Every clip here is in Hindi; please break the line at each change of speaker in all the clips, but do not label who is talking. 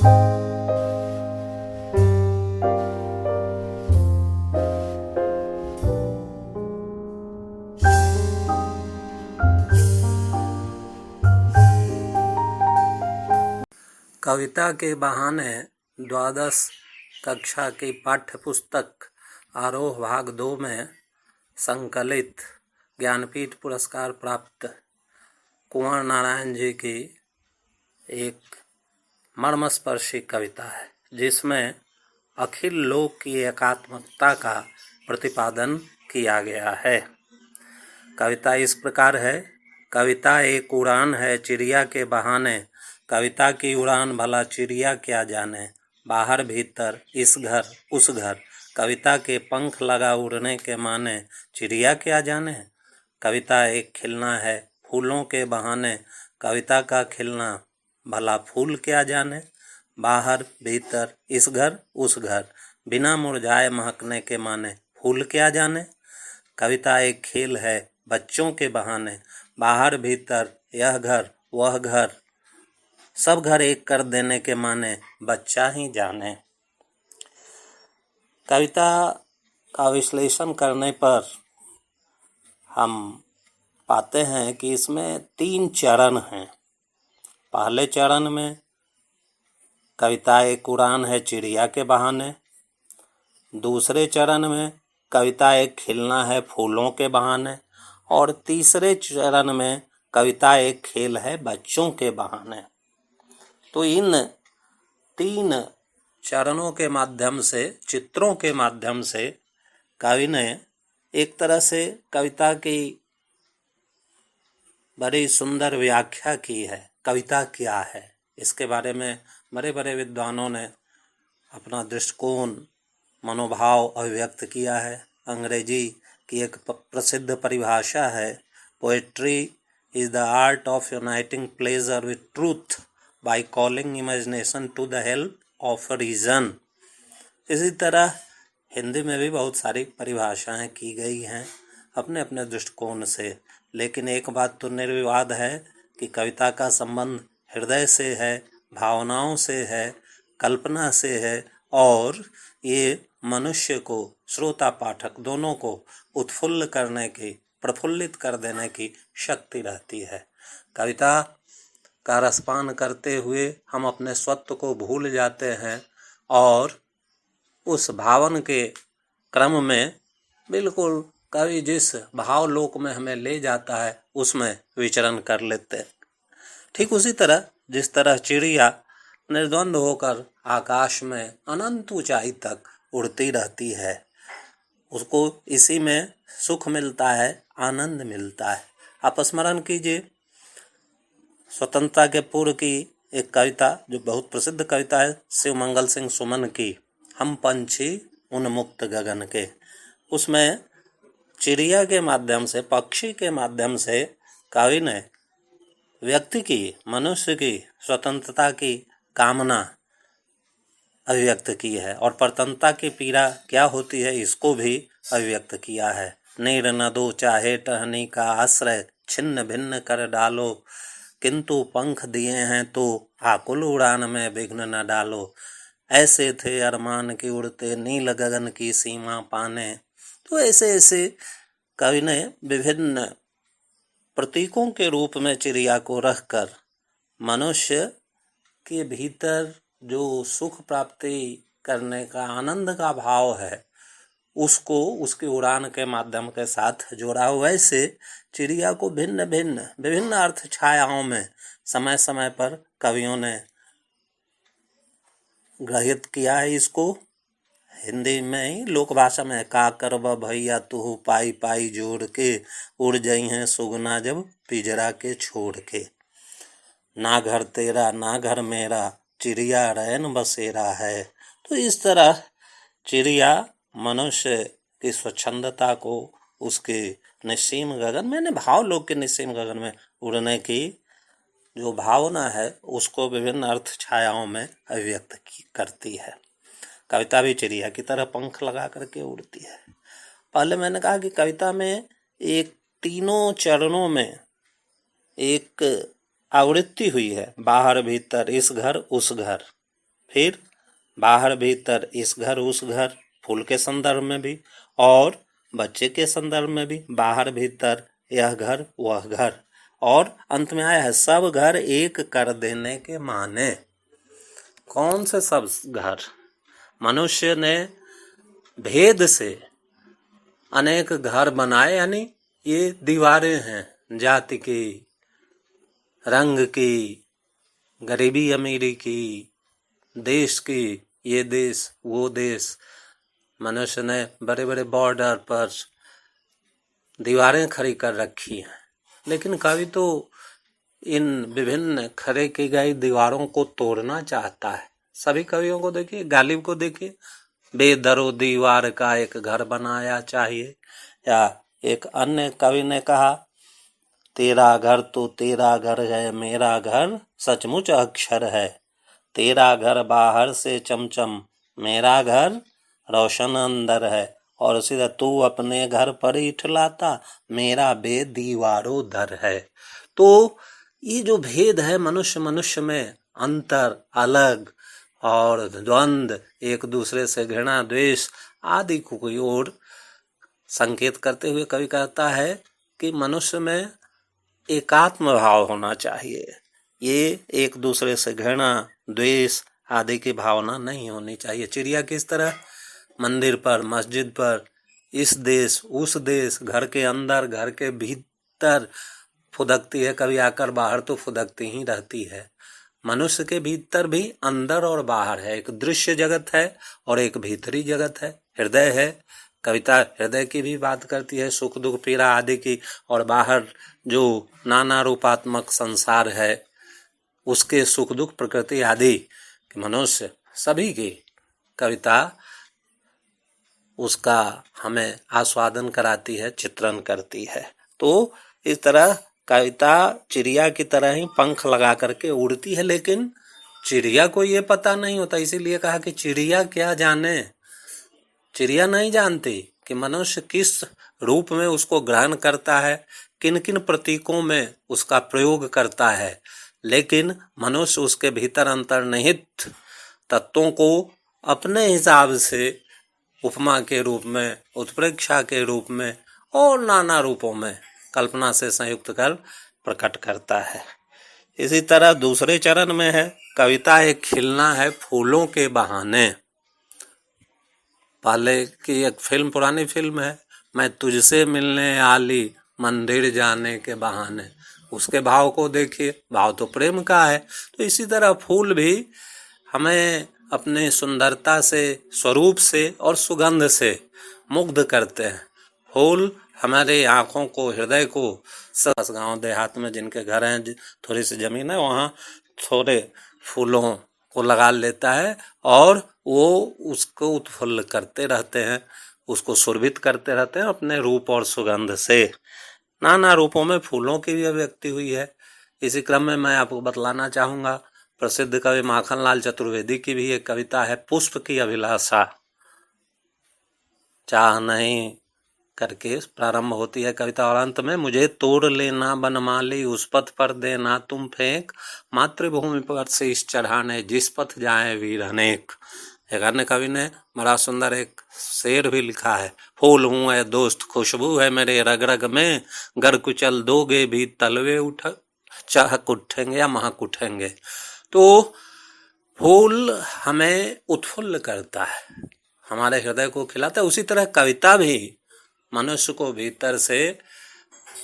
कविता के बहाने द्वादश कक्षा की पाठ्य पुस्तक आरोह भाग 2 में संकलित ज्ञानपीठ पुरस्कार प्राप्त कुंवर नारायण जी की एक मर्मस्पर्शी कविता है, जिसमें अखिल लोक की एकात्मकता का प्रतिपादन किया गया है। कविता इस प्रकार है। कविता एक उड़ान है चिड़िया के बहाने, कविता की उड़ान भला चिड़िया क्या जाने। बाहर भीतर इस घर उस घर, कविता के पंख लगा उड़ने के माने, चिड़िया क्या जाने। कविता एक खिलना है फूलों के बहाने, कविता का खिलना भला फूल क्या जाने। बाहर भीतर इस घर उस घर, बिना मुरझाए महकने के माने, फूल क्या जाने। कविता एक खेल है बच्चों के बहाने, बाहर भीतर यह घर वह घर, सब घर एक कर देने के माने, बच्चा ही जाने। कविता का विश्लेषण करने पर हम पाते हैं कि इसमें 3 चरण हैं। पहले चरण में कविता एक उड़ान है चिड़िया के बहाने, दूसरे चरण में कविता एक खिलना है फूलों के बहाने, और तीसरे चरण में कविता एक खेल है बच्चों के बहाने। तो इन 3 चरणों के माध्यम से, चित्रों के माध्यम से कवि ने एक तरह से कविता की बड़ी सुंदर व्याख्या की है। कविता क्या है, इसके बारे में बड़े बड़े विद्वानों ने अपना दृष्टिकोण, मनोभाव अभिव्यक्त किया है। अंग्रेजी की एक प्रसिद्ध परिभाषा है, poetry is the art of uniting pleasure with truth by calling imagination to the help of reason. इसी तरह हिंदी में भी बहुत सारी परिभाषाएं की गई हैं अपने अपने दृष्टिकोण से, लेकिन एक बात तो निर्विवाद है कि कविता का संबंध हृदय से है, भावनाओं से है, कल्पना से है, और ये मनुष्य को, श्रोता पाठक दोनों को उत्फुल्ल करने की, प्रफुल्लित कर देने की शक्ति रहती है। कविता का रसपान करते हुए हम अपने स्वत्व को भूल जाते हैं और उस भावन के क्रम में बिल्कुल कवि जिस भाव लोक में हमें ले जाता है उसमें विचरण कर लेते हैं। ठीक उसी तरह जिस तरह चिड़िया निर्द्वंद होकर आकाश में अनंत ऊंचाई तक उड़ती रहती है, उसको इसी में सुख मिलता है, आनंद मिलता है। आप स्मरण कीजिए स्वतंत्रता के पूर्व की एक कविता जो बहुत प्रसिद्ध कविता है शिवमंगल सिंह सुमन की, हम पंछी उन्मुक्त गगन के। उसमें चिड़िया के माध्यम से, पक्षी के माध्यम से कवि ने व्यक्ति की, मनुष्य की स्वतंत्रता की कामना अभिव्यक्त की है, और परतंत्रता की पीड़ा क्या होती है इसको भी अभिव्यक्त किया है। नीर न दो चाहे टहनी का आश्रय, छिन्न भिन्न कर डालो, किंतु पंख दिए हैं तो आकुल उड़ान में विघ्न न डालो। ऐसे थे अरमान की उड़ते नील गगन की सीमा पाने। तो ऐसे ऐसे कवि ने विभिन्न प्रतीकों के रूप में चिड़िया को रखकर मनुष्य के भीतर जो सुख प्राप्ति करने का, आनंद का भाव है, उसको उसकी उड़ान के माध्यम के साथ जोड़ा हुआ। ऐसे चिड़िया को भिन्न भिन्न विभिन्न अर्थ छायाओं में समय समय पर कवियों ने ग्रहित किया है। इसको हिंदी में ही लोक भाषा में का करब भैया तू पाई पाई जोड़ के, उड़ जाई हैं सुगना जब पिजरा के छोड़ के। ना घर तेरा ना घर मेरा, चिड़िया रैन बसेरा है। तो इस तरह चिड़िया मनुष्य की स्वच्छंदता को, उसके निस्सीम गगन में, भाव लोक के निस्सीम गगन में उड़ने की जो भावना है उसको विभिन्न अर्थ छायाओं में अभिव्यक्त करती है। कविता भी चिड़िया की तरह पंख लगा करके उड़ती है। पहले मैंने कहा कि कविता में एक 3 चरणों में एक आवृत्ति हुई है, बाहर भीतर इस घर उस घर। फिर बाहर भीतर, इस घर उस घर, फूल के संदर्भ में भी और बच्चे के संदर्भ में भी, बाहर भीतर, यह घर वह घर, और अंत में आया है सब घर एक कर देने के माने। कौन से सब घर? मनुष्य ने भेद से अनेक घर बनाए, यानी ये दीवारें हैं जाति की, रंग की, गरीबी अमीरी की, देश की, ये देश वो देश। मनुष्य ने बड़े बड़े बॉर्डर पर दीवारें खड़ी कर रखी हैं, लेकिन कवि तो इन विभिन्न खड़े की गई दीवारों को तोड़ना चाहता है। सभी कवियों को देखिए, गालिब को देखिए, बेदरो दीवार का एक घर बनाया चाहिए। या एक अन्य कवि ने कहा, तेरा घर तो तेरा घर है, मेरा घर सचमुच अक्षर है। तेरा घर बाहर से चमचम, मेरा घर रोशन अंदर है। और उसी तरह तू अपने घर पर इठलाता, मेरा बेदीवारों दर है। तो ये जो भेद है मनुष्य मनुष्य में, अंतर, अलग और द्वंद्व, एक दूसरे से घृणा द्वेष आदि को कोई और संकेत करते हुए कवि कहता है कि मनुष्य में एकात्म भाव होना चाहिए। ये एक दूसरे से घृणा द्वेष आदि की भावना नहीं होनी चाहिए। चिड़िया किस तरह मंदिर पर, मस्जिद पर, इस देश उस देश, घर के अंदर घर के भीतर फुदकती है, कभी आकर बाहर तो फुदकती ही रहती है। मनुष्य के भीतर भी अंदर और बाहर है, एक दृश्य जगत है और एक भीतरी जगत है, हृदय है। कविता हृदय की भी बात करती है, सुख दुख पीड़ा आदि की, और बाहर जो नाना रूपात्मक संसार है उसके सुख दुख प्रकृति आदि मनुष्य सभी की कविता उसका हमें आस्वादन कराती है, चित्रण करती है। तो इस तरह कविता चिड़िया की तरह ही पंख लगा करके उड़ती है, लेकिन चिड़िया को ये पता नहीं होता। इसीलिए कहा कि चिड़िया क्या जाने, चिड़िया नहीं जानती कि मनुष्य किस रूप में उसको ग्रहण करता है, किन किन प्रतीकों में उसका प्रयोग करता है, लेकिन मनुष्य उसके भीतर अंतर्निहित तत्वों को अपने हिसाब से उपमा के रूप में, उत्प्रेक्षा के रूप में और नाना रूपों में कल्पना से संयुक्त कर प्रकट करता है। इसी तरह दूसरे चरण में है, कविता एक खिलना है फूलों के बहाने। पहले की एक फिल्म, पुरानी फिल्म है, मैं तुझसे मिलने आली मंदिर जाने के बहाने, उसके भाव को देखिए, भाव तो प्रेम का है। तो इसी तरह फूल भी हमें अपने सुंदरता से, स्वरूप से और सुगंध से मुग्ध करते हैं। फूल हमारे आँखों को, हृदय को, सब गांव देहात में जिनके घर हैं, थोड़ी सी जमीन है, वहाँ थोड़े फूलों को लगा लेता है और वो उसको उत्फुल्ल करते रहते हैं, उसको सुरभित करते रहते हैं अपने रूप और सुगंध से। नाना रूपों में फूलों की भी अभिव्यक्ति हुई है। इसी क्रम में मैं आपको बतलाना चाहूँगा, प्रसिद्ध कवि माखनलाल चतुर्वेदी की भी एक कविता है, पुष्प की अभिलाषा। चाह नहीं करके प्रारंभ होती है कविता, और अंत में मुझे तोड़ लेना बनमाली, उस पथ पर देना तुम फेंक, मातृभूमि पर से इस चढ़ाने, जिस पथ जाए वीर अनेक। एक अन्य कवि ने बड़ा सुंदर एक शेर भी लिखा है, फूल हूँ ऐ दोस्त खुशबू है मेरे रग रग में, गर कुचल दोगे भी तलवे उठ चाहक उठेंगे या महक उठेंगे। तो फूल हमें उत्फुल्ल करता है, हमारे हृदय को खिलाता है। उसी तरह कविता भी मनुष्य को भीतर से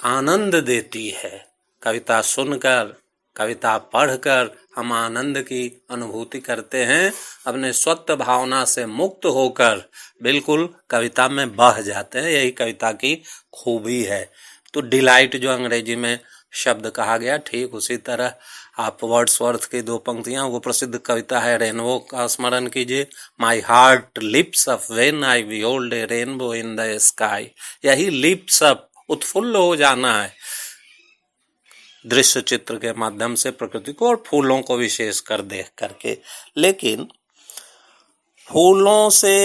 आनंद देती है। कविता सुनकर, कविता पढ़कर हम आनंद की अनुभूति करते हैं, अपने स्वत्व भावना से मुक्त होकर बिल्कुल कविता में बह जाते हैं। यही कविता की खूबी है। तो डिलाइट जो अंग्रेजी में शब्द कहा गया, ठीक उसी तरह आप वर्ड्सवर्थ की दो पंक्तियां, वो प्रसिद्ध कविता है रेनबो का स्मरण कीजिए, my heart lips up when I behold A rainbow in the sky. यही लिप्स अप, उत्फुल्ल हो जाना है दृश्य चित्र के माध्यम से प्रकृति को और फूलों को विशेष कर देख करके। लेकिन फूलों से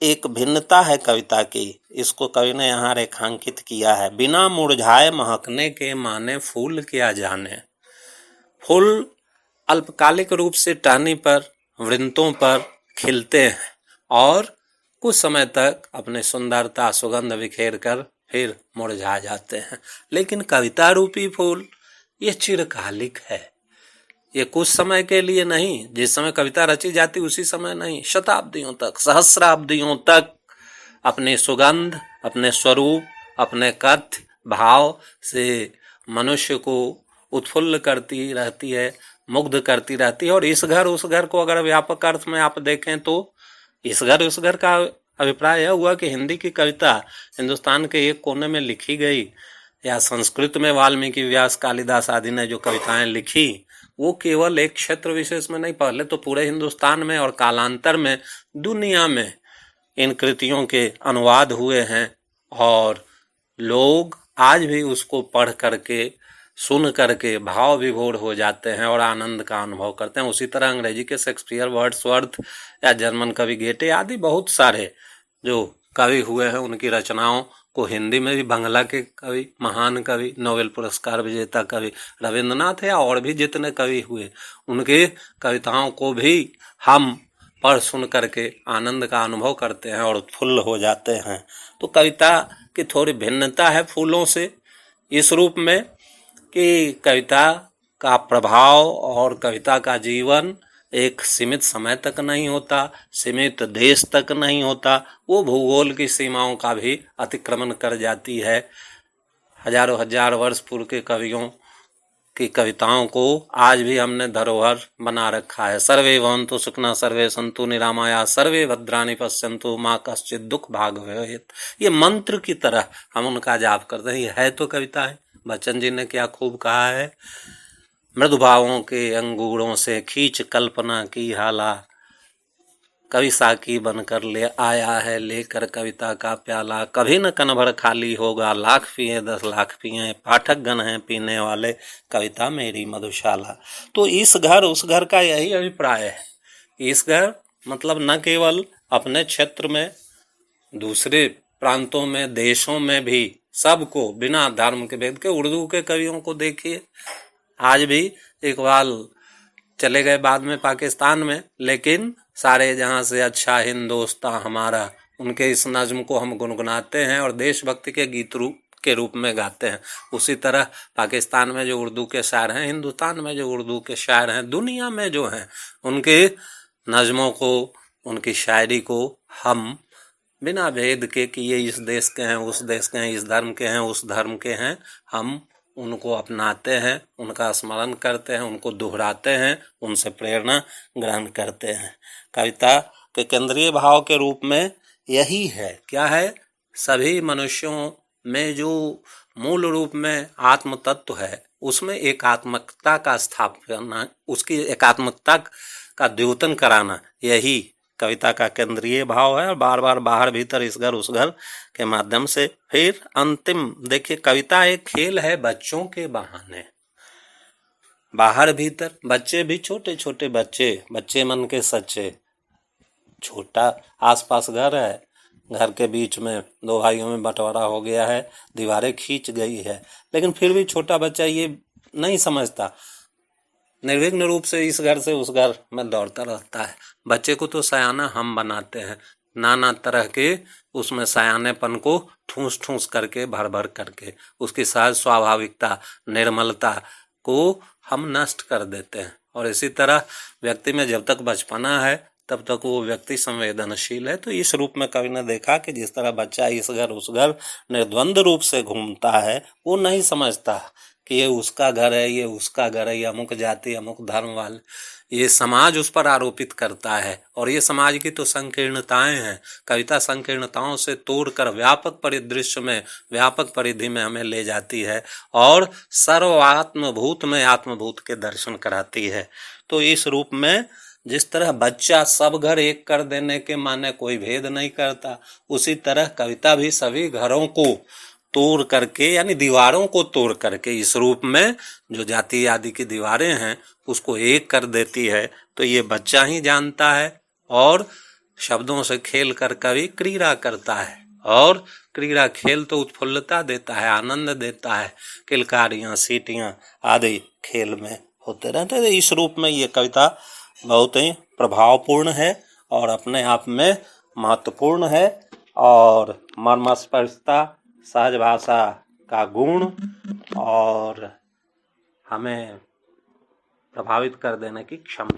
एक भिन्नता है कविता की, इसको कवि ने यहाँ रेखांकित किया है, बिना मुरझाए महकने के माने फूल क्या जाने। फूल अल्पकालिक रूप से टहनी पर वृंतों पर खिलते हैं और कुछ समय तक अपने सुंदरता सुगंध बिखेर कर फिर मुरझा जाते हैं। लेकिन कविता रूपी फूल ये चिरकालिक है, ये कुछ समय के लिए नहीं, जिस समय कविता रची जाती उसी समय नहीं, शताब्दियों तक, सहस्राब्दियों तक अपनी सुगंध, अपने स्वरूप, अपने कथ्य भाव से मनुष्य को उत्फुल्ल करती रहती है, मुग्ध करती रहती है। और इस घर उस घर को अगर व्यापक अर्थ में आप देखें तो इस घर उस घर का अभिप्राय यह हुआ कि हिंदी की कविता हिंदुस्तान के एक कोने में लिखी गई, या संस्कृत में वाल्मीकि व्यास कालिदास आदि ने जो कविताएं लिखी वो केवल एक क्षेत्र विशेष में नहीं, पहले तो पूरे हिंदुस्तान में और कालांतर में दुनिया में इन कृतियों के अनुवाद हुए हैं और लोग आज भी उसको पढ़ करके सुन करके भाव विभोर हो जाते हैं और आनंद का अनुभव करते हैं। उसी तरह अंग्रेजी के शेक्सपियर, वर्ड्सवर्थ या जर्मन कवि गेटे आदि बहुत सारे जो कवि हुए हैं उनकी रचनाओं को हिंदी में भी बांग्ला के कवि, महान कवि, नोबेल पुरस्कार विजेता कवि रविंद्रनाथ या और भी जितने कवि हुए उनके कविताओं को भी हम पढ़ सुन करके आनंद का अनुभव करते हैं और उत्फुल्ल हो जाते हैं। तो कविता की थोड़ी भिन्नता है फूलों से इस रूप में कि कविता का प्रभाव और कविता का जीवन एक सीमित समय तक नहीं होता, सीमित देश तक नहीं होता, वो भूगोल की सीमाओं का भी अतिक्रमण कर जाती है। हजारों हजार वर्ष पूर्व के कवियों की कविताओं को आज भी हमने धरोहर बना रखा है। सर्वे भवन्तु सुखिनः सर्वे सन्तु निरामया सर्वे भद्राणि पश्यन्तु मा कश्चित् दुःख भाग् भवेत्। ये मंत्र की तरह हम उनका जाप करते हैं। ये है तो कविता है। बच्चन जी ने क्या खूब कहा है, मृदु भावों के अंगूरों से खींच कल्पना की हाला, कवि साकी बनकर ले आया है लेकर कविता का प्याला, कभी न कन भर खाली होगा, लाख पिए 10 लाख पिए, पाठक गण हैं पीने वाले, कविता मेरी मधुशाला। तो इस घर उस घर का यही अभिप्राय है। इस घर मतलब न केवल अपने क्षेत्र में, दूसरे प्रांतों में, देशों में भी सबको बिना धर्म के भेद के, उर्दू के कवियों को देखिए, आज भी इकबाल चले गए बाद में पाकिस्तान में, लेकिन सारे जहां से अच्छा हिंदुस्तान हमारा, उनके इस नज्म को हम गुनगुनाते हैं और देशभक्ति के गीत के रूप में गाते हैं। उसी तरह पाकिस्तान में जो उर्दू के शायर हैं, हिंदुस्तान में जो उर्दू के शायर हैं, दुनिया में जो हैं, उनके नज्मों को, उनकी शायरी को हम बिना भेद के कि ये इस देश के हैं, उस देश के हैं, इस धर्म के हैं, उस धर्म के हैं, हम उनको अपनाते हैं, उनका स्मरण करते हैं, उनको दोहराते हैं, उनसे प्रेरणा ग्रहण करते हैं। कविता के केंद्रीय भाव के रूप में यही है। क्या है? सभी मनुष्यों में जो मूल रूप में आत्म तत्व है, उसमें एकात्मकता का स्थापना, उसकी एकात्मकता का द्योतन कराना, यही कविता का केंद्रीय भाव है। और बार बार बाहर भीतर इस घर उस घर के माध्यम से फिर अंतिम देखिए, कविता एक खेल है बच्चों के बहाने। बाहर भीतर बच्चे भी, छोटे छोटे बच्चे मन के सच्चे, छोटा आसपास घर है, घर के बीच में 2 भाइयों में बंटवारा हो गया है, दीवारें खींच गई है, लेकिन फिर भी छोटा बच्चा ये नहीं समझता, निर्विघ्न रूप से इस घर से उस घर में दौड़ता रहता है। बच्चे को तो सयाना हम बनाते हैं, नाना तरह के उसमें सयानेपन को ठूस ठूस करके, भर भर करके, उसकी सहज स्वाभाविकता, निर्मलता को हम नष्ट कर देते हैं। और इसी तरह व्यक्ति में जब तक बचपना है तब तक वो व्यक्ति संवेदनशील है। तो इस रूप में कवि ने देखा कि जिस तरह बच्चा इस घर उस घर निर्द्वंद रूप से घूमता है, वो नहीं समझता कि ये उसका घर है, ये उसका घर है, ये अमुक जाति अमुक धर्म वाले, ये समाज उस पर आरोपित करता है। और ये समाज की तो संकीर्णताएं हैं। कविता संकीर्णताओं से तोड़कर व्यापक परिदृश्य में, व्यापक परिधि में हमें ले जाती है और सर्वात्मभूत में आत्मभूत के दर्शन कराती है। तो इस रूप में जिस तरह बच्चा सब घर एक कर देने के माने कोई भेद नहीं करता, उसी तरह कविता भी सभी घरों को तोड़ करके, यानी दीवारों को तोड़ करके, इस रूप में जो जाति आदि की दीवारें हैं उसको एक कर देती है। तो ये बच्चा ही जानता है। और शब्दों से खेल कर कवि क्रीड़ा करता है, और क्रीड़ा खेल तो उत्फुल्लता देता है, आनंद देता है, किलकारियां सीटियां आदि खेल में होते रहते हैं। इस रूप में ये कविता बहुत ही प्रभावपूर्ण है और अपने आप में महत्वपूर्ण है, और मर्मस्पर्शिता, सहज भाषा का गुण और हमें प्रभावित कर देने की क्षमता